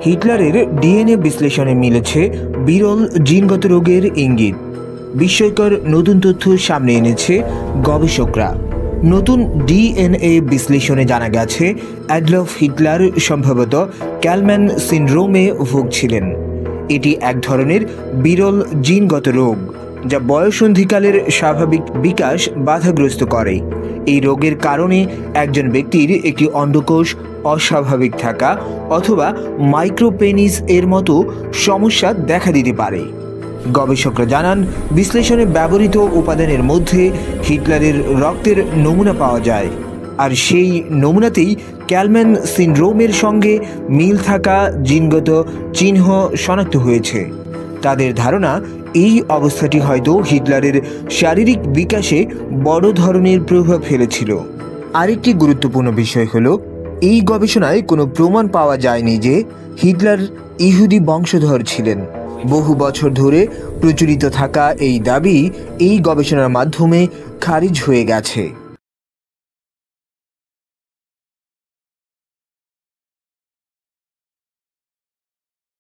হিটলারের ডিএনএ বিশ্লেষণে মিলেছে বিরল জিনগত রোগের ইঙ্গিত। বিস্ময়কর নতুন তথ্য সামনে এনেছে গবেষকরা। নতুন ডিএনএ বিশ্লেষণে জানা গেছে অ্যাডলফ হিটলার সম্ভবত ক্যালম্যান সিনড্রোমে ভুগছিলেন। এটি এক ধরনের বিরল জিনগত রোগ যা বয়সন্ধিকালের স্বাভাবিক বিকাশ বাধাগ্রস্ত করে। এই রোগের কারণে একজন ব্যক্তির একটি অন্ডকোষ অস্বাভাবিক থাকা অথবা মাইক্রোপেনিস এর মতো সমস্যা দেখা দিতে পারে। গবেষকরা জানান, বিশ্লেষণে ব্যবহৃত উপাদানের মধ্যে হিটলারের রক্তের নমুনা পাওয়া যায়, আর সেই নমুনাতেই ক্যালম্যান সিনড্রোমের সঙ্গে মিল থাকা জিনগত চিহ্ন শনাক্ত হয়েছে। তাদের ধারণা, এই অবস্থাটি হয়তো হিটলারের শারীরিক বিকাশে বড় ধরনের প্রভাব ফেলেছিল। আরেকটি গুরুত্বপূর্ণ বিষয় হলো, এই গবেষণায় কোনো প্রমাণ পাওয়া যায়নি যে হিটলার ইহুদি বংশধর ছিলেন। বহু বছর ধরে প্রচলিত থাকা এই দাবি এই গবেষণার মাধ্যমে খারিজ হয়ে গেছে।